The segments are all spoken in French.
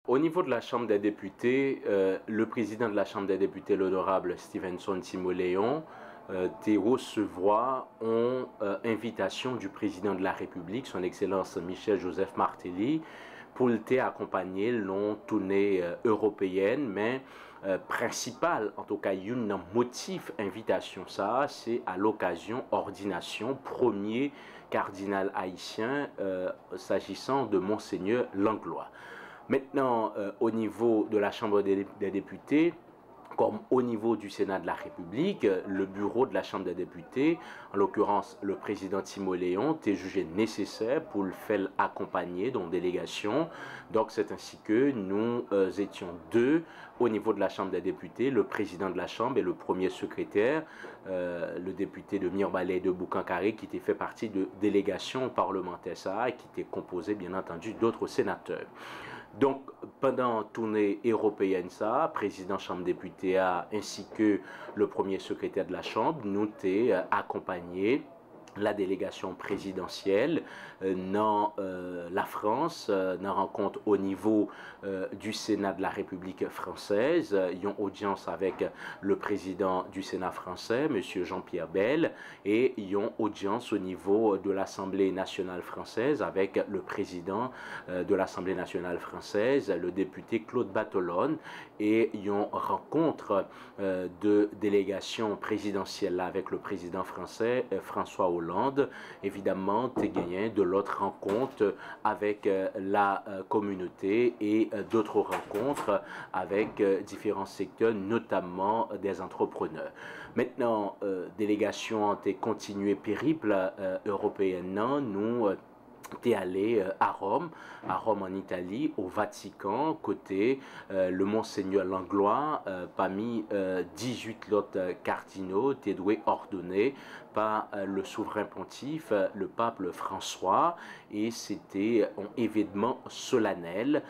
Au niveau de la Chambre des députés, le président de la Chambre des députés, l'honorable Stevenson Timoleon, recevoir en invitation du président de la République, son Excellence Michel-Joseph Martelly, pour accompagner l'on tournée européenne, mais principal, en tout cas, il y a un motif invitation, ça, c'est à l'occasion ordination premier cardinal haïtien s'agissant de Monseigneur Langlois. Maintenant, au niveau de la Chambre des députés, comme au niveau du Sénat de la République, le bureau de la Chambre des députés, en l'occurrence le président Timoleon, était jugé nécessaire pour le faire accompagner dans délégation. Donc c'est ainsi que nous étions deux au niveau de la Chambre des députés, le président de la Chambre et le premier secrétaire, le député de Mirbalais de Boucancaré, qui était fait partie de délégation parlementaire, ça, qui était composé bien entendu d'autres sénateurs. Donc, pendant la tournée européenne, ça, président Chambre députés ainsi que le premier secrétaire de la Chambre, nous t'ai accompagné la délégation présidentielle dans la France, dans rencontre au niveau du Sénat de la République française. Ils ont audience avec le président du Sénat français, M. Jean-Pierre Bel, et ils ont audience au niveau de l'Assemblée nationale française avec le président de l'Assemblée nationale française, le député Claude Batolone, et ils ont rencontre de délégation présidentielle avec le président français François Hollande. Évidemment, tu gagné de l'autre rencontre avec la communauté et d'autres rencontres avec différents secteurs, notamment des entrepreneurs. Maintenant, délégation a continué périple européenne, nous t'es allé à Rome en Italie, au Vatican, côté le Monseigneur Langlois, parmi 18 autres cardinaux, t'es doué ordonné par le souverain pontife, le pape François, et c'était un événement solennel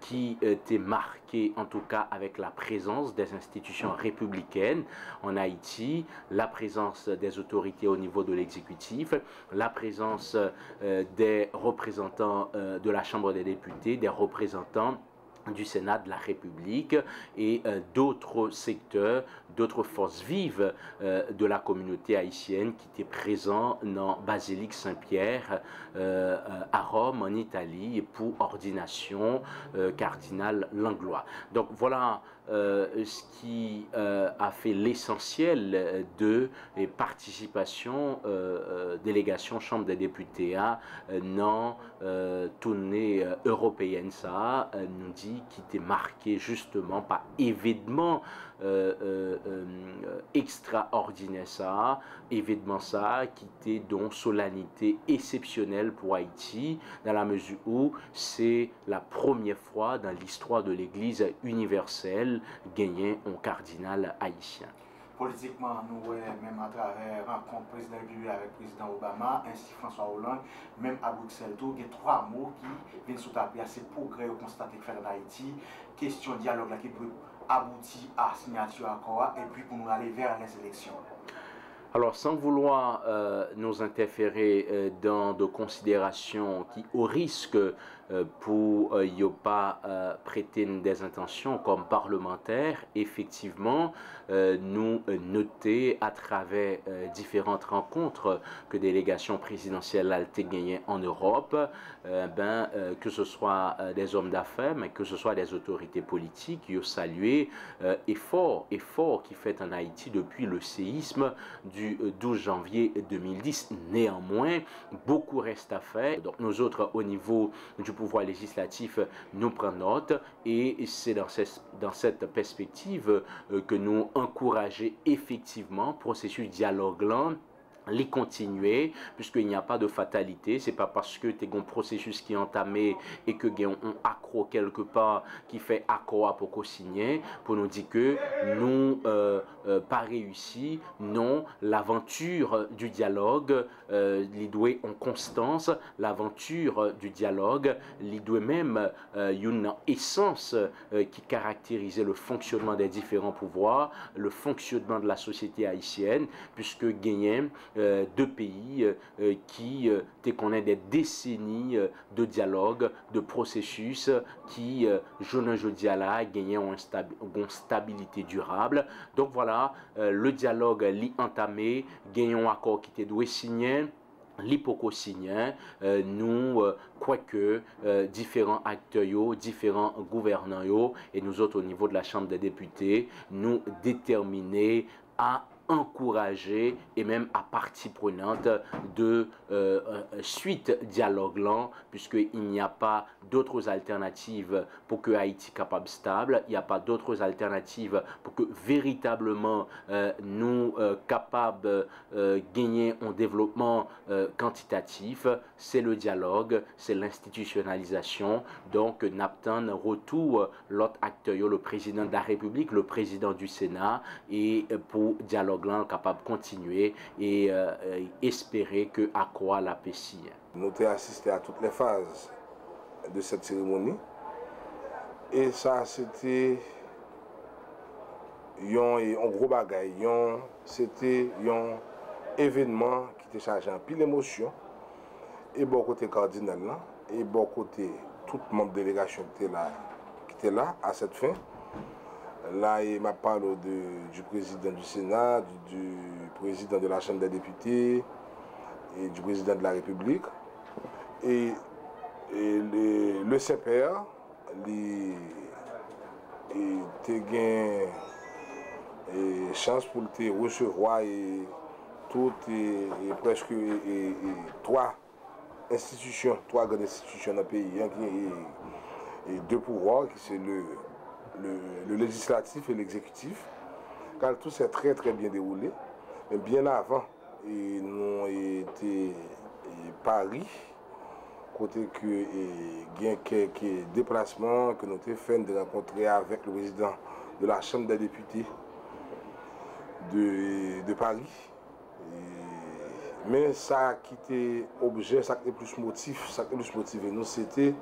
qui était marqué en tout cas avec la présence des institutions républicaines en Haïti, la présence des autorités au niveau de l'exécutif, la présence des représentants de la Chambre des députés, des représentants du Sénat de la République et d'autres secteurs, d'autres forces vives de la communauté haïtienne qui étaient présents dans Basilique Saint-Pierre à Rome, en Italie, pour ordination cardinal Langlois. Donc voilà ce qui a fait l'essentiel de participation délégation Chambre des députés à dans tournée européenne, ça nous dit qui était marqué justement par événement extraordinaire, ça événement ça qui était donc solennité exceptionnelle pour Haïti, dans la mesure où c'est la première fois dans l'histoire de l'Église universelle gagné un cardinal haïtien. Politiquement, nous, même à travers rencontre président République avec le président Obama, ainsi François Hollande, même à Bruxelles, il y a trois mots qui viennent sous tapis à ces progrès constatés faire en Haïti. Question dialogue là, qui peut aboutir à signature accord et puis pour nous aller vers les élections. Alors, sans vouloir nous interférer dans de considérations qui, au risque pour y pas prêter des intentions comme parlementaires, effectivement, nous noter à travers différentes rencontres que délégation présidentielle a été gagnée en Europe, que ce soit des hommes d'affaires, mais que ce soit des autorités politiques, ils ont salué effort qui fait en Haïti depuis le séisme du 12 janvier 2010. Néanmoins, beaucoup reste à faire. Donc nous autres, au niveau du pouvoir législatif, nous prenons note et c'est dans cette perspective que nous encourageons effectivement le processus dialogue les continuer, puisqu'il n'y a pas de fatalité. C'est pas parce que tu as un processus qui est entamé et que tu as un accro quelque part qui fait accord pour signer, pour nous dire que nous pas réussi. Non, l'aventure du dialogue, il doit en constance, l'aventure du dialogue, il doit même une essence qui caractérisait le fonctionnement des différents pouvoirs, le fonctionnement de la société haïtienne, puisque gagner deux pays qui te connaissent des décennies de dialogue, de processus qui, jeudi à la, gagnent une stabilité durable. Donc voilà, le dialogue l'y entamé, gagnons un accord qui était doué signé. L'hypocosignien, nous, quoique différents acteurs, différents gouvernants, et nous autres au niveau de la Chambre des députés, nous déterminés à encourager et même à partie prenante de suite dialogue là, puisqu'il n'y a pas d'autres alternatives pour que Haïti capable stable, il n'y a pas d'autres alternatives pour que véritablement nous capables gagner un développement quantitatif, c'est le dialogue, c'est l'institutionnalisation. Donc Napton retour l'autre acteur, le président de la République, le président du Sénat, et pour dialogue là, capable de continuer et espérer que à quoi la paix. Nous avons assisté à toutes les phases de cette cérémonie et ça c'était un gros bagage, c'était un événement qui était chargé en pile d'émotions et bon côté cardinal là, et bon côté tout membre de délégation qui était là à cette fin. Là, il m'a parlé du président du Sénat, du président de la Chambre des députés et du président de la République. Et le CPR, il a eu chance pour te recevoir et presque trois grandes institutions dans le pays, et deux pouvoirs, qui c'est le législatif et l'exécutif, car tout s'est très bien déroulé. Mais bien avant, nous avons été à Paris, côté que il y a quelques déplacements que nous avons fait de rencontrer avec le président de la Chambre des députés de Paris. Mais ça qui était objet, ça qui était plus motif, ça qui était plus motivé nous, c'était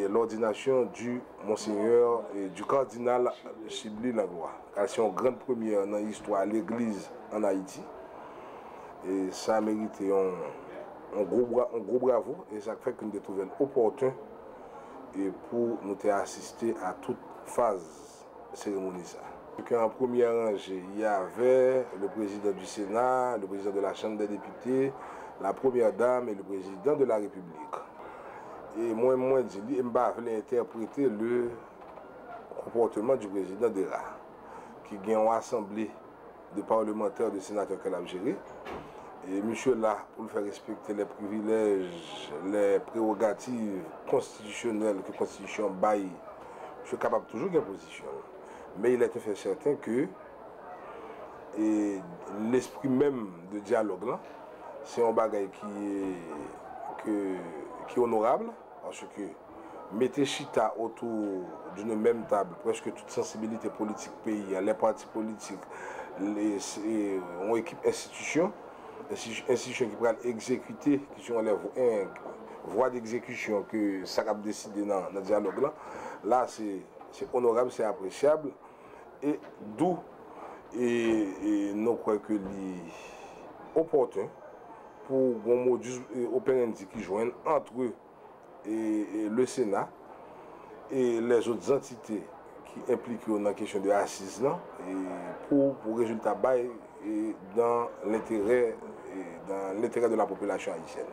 l'ordination du Monseigneur et du cardinal Chibli Langlois. C'est une grande première dans l'histoire de l'Église en Haïti. Et ça a mérité un gros bravo. Et ça fait que nous avons trouvé opportun et pour nous assister à toute phase de cérémonie. En première rangée, il y avait le président du Sénat, le président de la Chambre des députés, la première dame et le président de la République. Et moi, je dis, je vais interpréter le comportement du président de l'État, qui a une assemblée de parlementaires, de sénateurs qu'elle a géré. Et monsieur là, pour le faire respecter les privilèges, les prérogatives constitutionnelles que la Constitution baille, je suis capable toujours de position. Mais il est tout fait certain que l'esprit même de dialogue là, c'est un bagage qui est honorable, parce que mettez chita autour d'une même table, presque toute sensibilité politique pays, les partis politiques, une équipe institution qui peut exécuter, qui ont les voies d'exécution que ça a décidé dans le dialogue là. Là, c'est honorable, c'est appréciable. Et d'où nous croyons que c'est opportun pour un modus operandi qui joigne entre eux et le Sénat et les autres entités qui impliquent dans la question de l'assise pour résultat bail dans l'intérêt de la population haïtienne.